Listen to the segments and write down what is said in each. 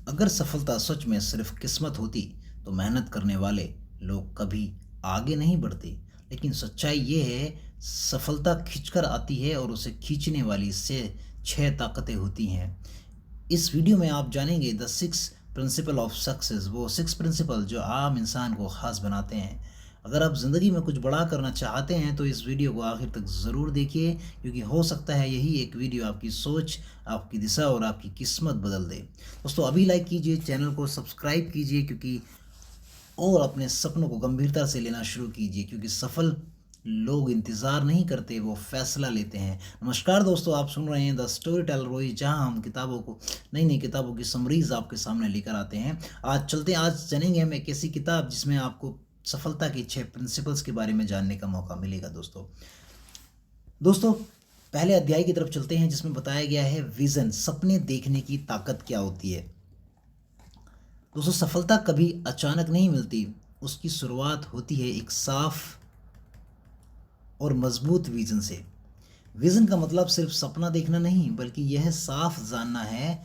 अगर सफलता सच में सिर्फ किस्मत होती तो मेहनत करने वाले लोग कभी आगे नहीं बढ़ते। लेकिन सच्चाई ये है, सफलता खींचकर आती है और उसे खींचने वाली से छह ताकतें होती हैं। इस वीडियो में आप जानेंगे the six principle of success, वो सिक्स प्रिंसिपल जो आम इंसान को खास बनाते हैं। अगर आप ज़िंदगी में कुछ बड़ा करना चाहते हैं तो इस वीडियो को आखिर तक ज़रूर देखिए, क्योंकि हो सकता है यही एक वीडियो आपकी सोच, आपकी दिशा और आपकी किस्मत बदल दे। दोस्तों अभी लाइक कीजिए, चैनल को सब्सक्राइब कीजिए, क्योंकि और अपने सपनों को गंभीरता से लेना शुरू कीजिए, क्योंकि सफल लोग इंतज़ार नहीं करते, वो फैसला लेते हैं। नमस्कार दोस्तों, आप सुन रहे हैं द स्टोरी टेलर रोई, जहां हम किताबों को, नई नई किताबों की समरीज आपके सामने लेकर आते हैं। आज जानेंगे हम एक ऐसी किताब जिसमें आपको सफलता की छह प्रिंसिपल्स के बारे में जानने का मौका मिलेगा। दोस्तों पहले अध्याय की तरफ चलते हैं, जिसमें बताया गया है विजन, सपने देखने की ताकत क्या होती है। दोस्तों सफलता कभी अचानक नहीं मिलती, उसकी शुरुआत होती है एक साफ और मजबूत विजन से। विजन का मतलब सिर्फ सपना देखना नहीं, बल्कि यह साफ जानना है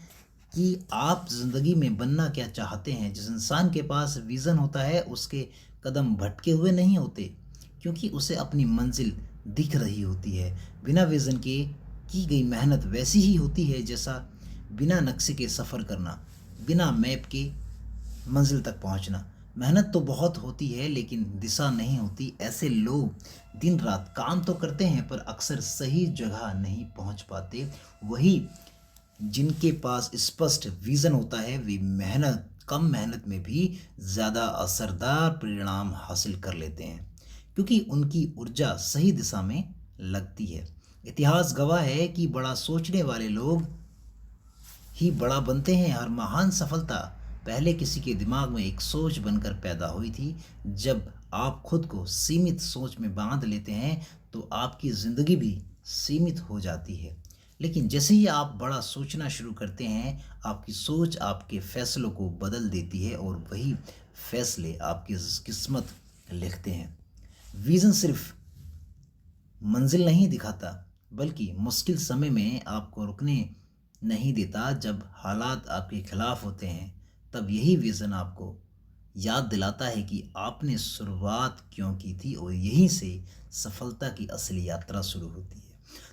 कि आप जिंदगी में बनना क्या चाहते हैं। जिस इंसान के पास विजन होता है उसके कदम भटके हुए नहीं होते, क्योंकि उसे अपनी मंजिल दिख रही होती है। बिना विजन के की गई मेहनत वैसी ही होती है जैसा बिना नक्शे के सफ़र करना, बिना मैप के मंजिल तक पहुंचना। मेहनत तो बहुत होती है लेकिन दिशा नहीं होती। ऐसे लोग दिन रात काम तो करते हैं पर अक्सर सही जगह नहीं पहुंच पाते। वही जिनके पास स्पष्ट विजन होता है वे कम मेहनत में भी ज़्यादा असरदार परिणाम हासिल कर लेते हैं, क्योंकि उनकी ऊर्जा सही दिशा में लगती है। इतिहास गवाह है कि बड़ा सोचने वाले लोग ही बड़ा बनते हैं। हर महान सफलता पहले किसी के दिमाग में एक सोच बनकर पैदा हुई थी। जब आप खुद को सीमित सोच में बांध लेते हैं तो आपकी ज़िंदगी भी सीमित हो जाती है। लेकिन जैसे ही आप बड़ा सोचना शुरू करते हैं, आपकी सोच आपके फैसलों को बदल देती है और वही फैसले आपकी किस्मत लिखते हैं। विज़न सिर्फ मंजिल नहीं दिखाता, बल्कि मुश्किल समय में आपको रुकने नहीं देता। जब हालात आपके खिलाफ होते हैं तब यही विज़न आपको याद दिलाता है कि आपने शुरुआत क्यों की थी, और यहीं से सफलता की असली यात्रा शुरू होती है।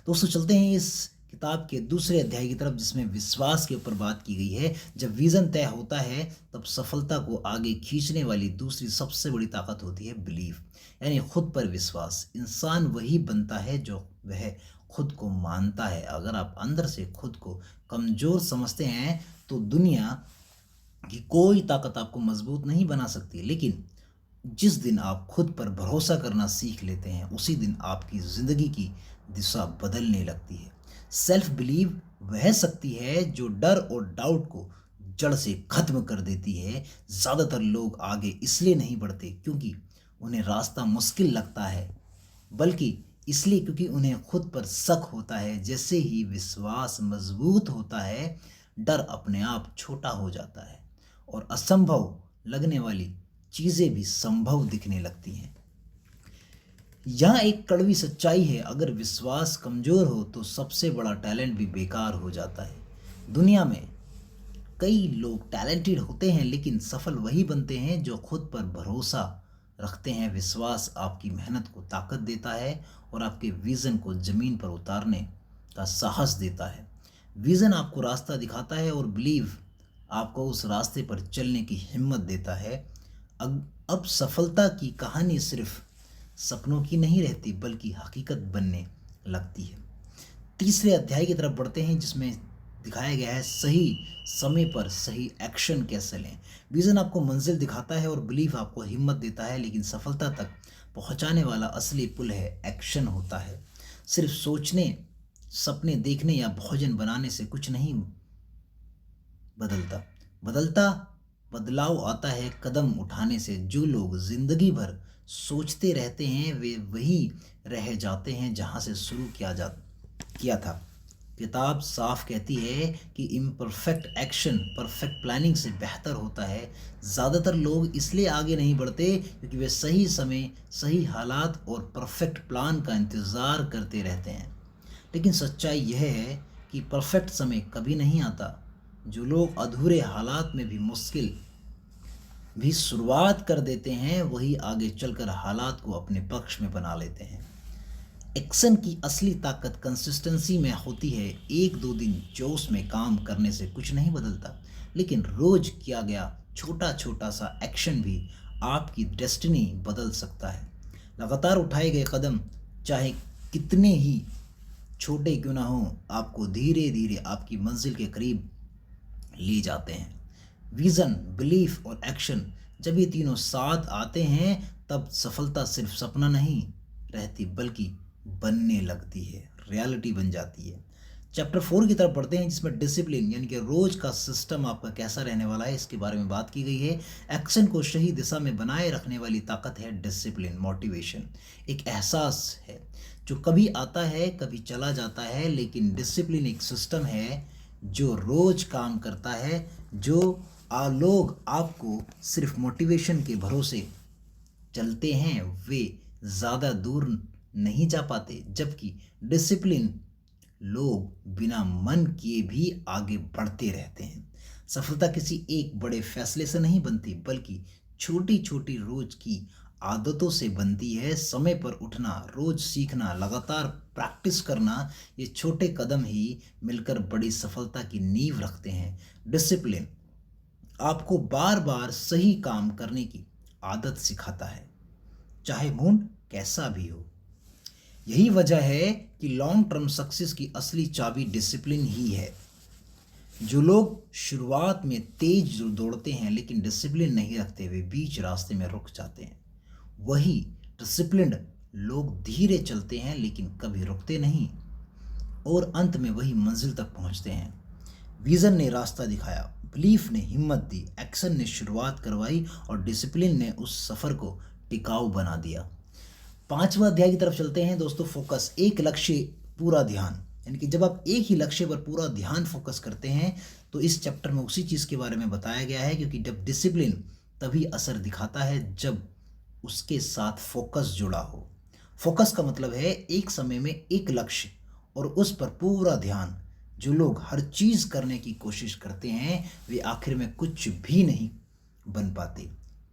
दोस्तों चलते हैं इस किताब के दूसरे अध्याय की तरफ, जिसमें विश्वास के ऊपर बात की गई है। जब विज़न तय होता है तब सफलता को आगे खींचने वाली दूसरी सबसे बड़ी ताकत होती है बिलीफ, यानी खुद पर विश्वास। इंसान वही बनता है जो वह खुद को मानता है। अगर आप अंदर से खुद को कमज़ोर समझते हैं तो दुनिया की कोई ताकत आपको मजबूत नहीं बना सकती। लेकिन जिस दिन आप खुद पर भरोसा करना सीख लेते हैं, उसी दिन आपकी ज़िंदगी की दिशा बदलने लगती है। सेल्फ बिलीव वह शक्ति है जो डर और डाउट को जड़ से खत्म कर देती है। ज़्यादातर लोग आगे इसलिए नहीं बढ़ते क्योंकि उन्हें रास्ता मुश्किल लगता है, बल्कि इसलिए क्योंकि उन्हें खुद पर शक होता है। जैसे ही विश्वास मजबूत होता है, डर अपने आप छोटा हो जाता है और असंभव लगने वाली चीज़ें भी संभव दिखने लगती हैं। यहाँ एक कड़वी सच्चाई है, अगर विश्वास कमज़ोर हो तो सबसे बड़ा टैलेंट भी बेकार हो जाता है। दुनिया में कई लोग टैलेंटेड होते हैं, लेकिन सफल वही बनते हैं जो खुद पर भरोसा रखते हैं। विश्वास आपकी मेहनत को ताकत देता है और आपके विज़न को ज़मीन पर उतारने का साहस देता है। विज़न आपको रास्ता दिखाता है और बिलीव आपको उस रास्ते पर चलने की हिम्मत देता है। अब सफलता की कहानी सिर्फ सपनों की नहीं रहती, बल्कि हकीकत बनने लगती है। तीसरे अध्याय की तरफ बढ़ते हैं, जिसमें दिखाया गया है सही समय पर सही एक्शन कैसे लें। विज़न आपको मंजिल दिखाता है और बिलीफ आपको हिम्मत देता है, लेकिन सफलता तक पहुंचाने वाला असली पुल है एक्शन होता है। सिर्फ सोचने, सपने देखने या भोजन बनाने से कुछ नहीं बदलता। बदलता बदलाव आता है कदम उठाने से। जो लोग जिंदगी भर सोचते रहते हैं वे वही रह जाते हैं जहां से शुरू किया था। किताब साफ कहती है कि इम्परफेक्ट एक्शन परफेक्ट प्लानिंग से बेहतर होता है। ज़्यादातर लोग इसलिए आगे नहीं बढ़ते क्योंकि वे सही समय, सही हालात और परफेक्ट प्लान का इंतज़ार करते रहते हैं। लेकिन सच्चाई यह है कि परफेक्ट समय कभी नहीं आता, जो लोग अधूरे हालात में भी शुरुआत कर देते हैं, वही आगे चलकर हालात को अपने पक्ष में बना लेते हैं। एक्शन की असली ताकत कंसिस्टेंसी में होती है। एक दो दिन जोश में काम करने से कुछ नहीं बदलता, लेकिन रोज किया गया छोटा छोटा सा एक्शन भी आपकी डेस्टिनी बदल सकता है। लगातार उठाए गए कदम, चाहे कितने ही छोटे क्यों ना हो, आपको धीरे धीरे आपकी मंजिल के करीब ले जाते हैं। विजन, बिलीफ और एक्शन, जब ये तीनों साथ आते हैं, तब सफलता सिर्फ सपना नहीं रहती, बल्कि बनने लगती है, रियलिटी बन जाती है। चैप्टर 4 की तरफ पढ़ते हैं, जिसमें डिसिप्लिन यानी कि रोज का सिस्टम आपका कैसा रहने वाला है, इसके बारे में बात की गई है। एक्शन को सही दिशा में बनाए रखने वाली ताकत है डिसिप्लिन, मोटिवेशन। एक एहसास है जो कभी आता है कभी चला जाता है, लेकिन डिसिप्लिन एक सिस्टम है जो रोज काम करता है। जो लोग आपको सिर्फ मोटिवेशन के भरोसे चलते हैं, वे ज़्यादा दूर नहीं जा पाते, जबकि डिसिप्लिन लोग बिना मन किए भी आगे बढ़ते रहते हैं। सफलता किसी एक बड़े फैसले से नहीं बनती, बल्कि छोटी छोटी रोज की आदतों से बनती है। समय पर उठना, रोज सीखना, लगातार प्रैक्टिस करना, ये छोटे कदम ही मिलकर बड़ी सफलता की नींव रखते हैं। डिसिप्लिन आपको बार बार सही काम करने की आदत सिखाता है, चाहे मूड कैसा भी हो। यही वजह है कि लॉन्ग टर्म सक्सेस की असली चाबी डिसिप्लिन ही है। जो लोग शुरुआत में तेज दौड़ते हैं लेकिन डिसिप्लिन नहीं रखते, वे बीच रास्ते में रुक जाते हैं। वही डिसिप्लिन्ड लोग धीरे चलते हैं लेकिन कभी रुकते नहीं, और अंत में वही मंजिल तक पहुंचते हैं। विजन ने रास्ता दिखाया, बिलीफ ने हिम्मत दी, एक्शन ने शुरुआत करवाई और डिसिप्लिन ने उस सफ़र को टिकाऊ बना दिया। 5वां अध्याय की तरफ चलते हैं दोस्तों। फोकस, एक लक्ष्य पूरा ध्यान, यानी कि जब आप एक ही लक्ष्य पर पूरा ध्यान फोकस करते हैं, तो इस चैप्टर में उसी चीज़ के बारे में बताया गया है, क्योंकि जब डिसिप्लिन तभी असर दिखाता है जब उसके साथ फोकस जुड़ा हो। फोकस का मतलब है एक समय में एक लक्ष्य और उस पर पूरा ध्यान। जो लोग हर चीज़ करने की कोशिश करते हैं, वे आखिर में कुछ भी नहीं बन पाते,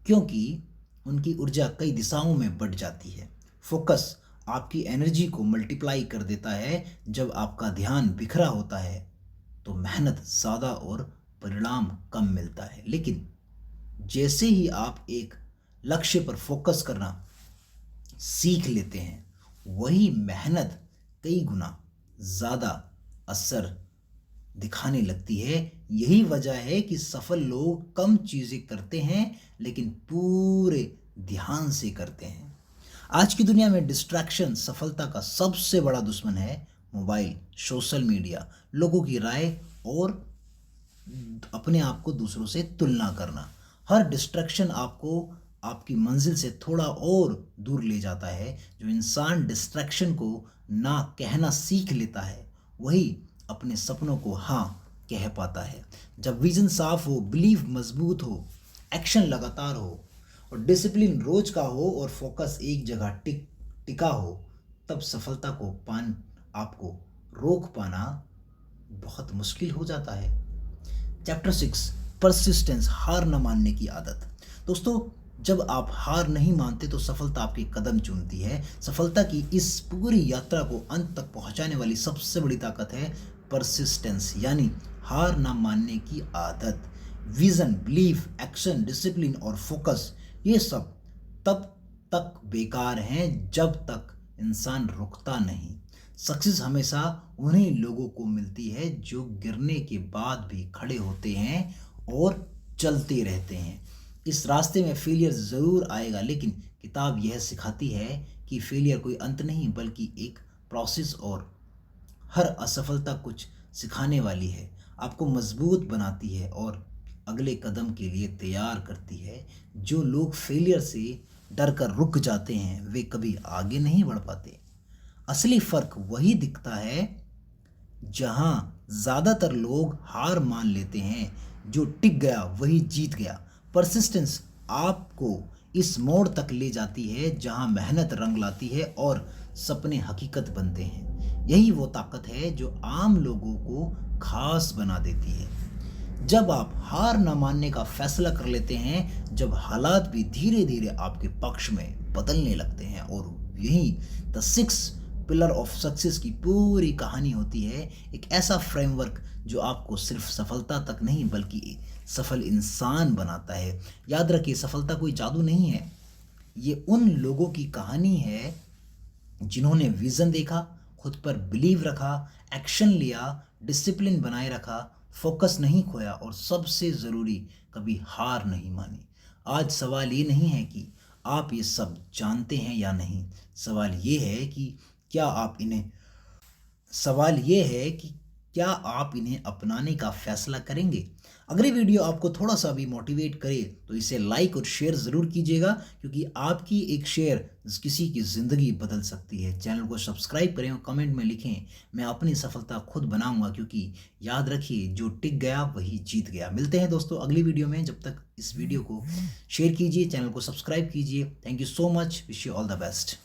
क्योंकि उनकी ऊर्जा कई दिशाओं में बढ़ जाती है। फोकस आपकी एनर्जी को मल्टीप्लाई कर देता है। जब आपका ध्यान बिखरा होता है तो मेहनत ज़्यादा और परिणाम कम मिलता है, लेकिन जैसे ही आप एक लक्ष्य पर फोकस करना सीख लेते हैं, वही मेहनत कई गुना ज़्यादा असर दिखाने लगती है। यही वजह है कि सफल लोग कम चीज़ें करते हैं लेकिन पूरे ध्यान से करते हैं। आज की दुनिया में डिस्ट्रैक्शन सफलता का सबसे बड़ा दुश्मन है। मोबाइल, सोशल मीडिया, लोगों की राय और अपने आप को दूसरों से तुलना करना। हर डिस्ट्रैक्शन आपको आपकी मंजिल से थोड़ा और दूर ले जाता है। जो इंसान डिस्ट्रैक्शन को ना कहना सीख लेता है, वही अपने सपनों को हाँ कह पाता है। जब विजन साफ हो, बिलीफ मजबूत हो, एक्शन लगातार हो और डिसिप्लिन रोज का हो और फोकस एक जगह टिका हो, तब सफलता को आपको रोक पाना बहुत मुश्किल हो जाता है। चैप्टर 6, परसिस्टेंस, हार न मानने की आदत। दोस्तों, जब आप हार नहीं मानते तो सफलता आपके कदम चूमती है। सफलता की इस पूरी यात्रा को अंत तक पहुंचाने वाली सबसे बड़ी ताकत है परसिस्टेंस, यानी हार ना मानने की आदत। विजन, बिलीफ, एक्शन, डिसिप्लिन और फोकस, ये सब तब तक बेकार हैं जब तक इंसान रुकता नहीं। सक्सेस हमेशा उन्हीं लोगों को मिलती है जो गिरने के बाद भी खड़े होते हैं और चलते रहते हैं। इस रास्ते में फेलियर ज़रूर आएगा, लेकिन किताब यह सिखाती है कि फेलियर कोई अंत नहीं बल्कि एक प्रोसेस, और हर असफलता कुछ सिखाने वाली है, आपको मजबूत बनाती है और अगले कदम के लिए तैयार करती है। जो लोग फेलियर से डर कर रुक जाते हैं, वे कभी आगे नहीं बढ़ पाते। असली फ़र्क वही दिखता है जहां ज़्यादातर लोग हार मान लेते हैं। जो टिक गया वही जीत गया। परसिस्टेंस आपको इस मोड़ तक ले जाती है जहां मेहनत रंग लाती है और सपने हकीकत बनते हैं। यही वो ताकत है जो आम लोगों को खास बना देती है। जब आप हार न मानने का फैसला कर लेते हैं, जब हालात भी धीरे धीरे आपके पक्ष में बदलने लगते हैं, और यही द 6 पिलर ऑफ सक्सेस की पूरी कहानी होती है। एक ऐसा फ्रेमवर्क जो आपको सिर्फ सफलता तक नहीं बल्कि एक सफल इंसान बनाता है। याद रखिए, सफलता कोई जादू नहीं है, ये उन लोगों की कहानी है जिन्होंने विज़न देखा, खुद पर बिलीव रखा, एक्शन लिया, डिसिप्लिन बनाए रखा, फोकस नहीं खोया, और सबसे ज़रूरी, कभी हार नहीं मानी। आज सवाल ये नहीं है कि आप ये सब जानते हैं या नहीं, सवाल ये है कि क्या आप इन्हें सवाल ये है कि क्या आप इन्हें अपनाने का फैसला करेंगे। अगर ये वीडियो आपको थोड़ा सा भी मोटिवेट करे तो इसे लाइक और शेयर ज़रूर कीजिएगा, क्योंकि आपकी एक शेयर किसी की ज़िंदगी बदल सकती है। चैनल को सब्सक्राइब करें और कमेंट में लिखें, मैं अपनी सफलता खुद बनाऊंगा, क्योंकि याद रखिए, जो टिक गया वही जीत गया। मिलते हैं दोस्तों अगली वीडियो में, जब तक इस वीडियो को शेयर कीजिए, चैनल को सब्सक्राइब कीजिए। Thank you so much, wish you all the best.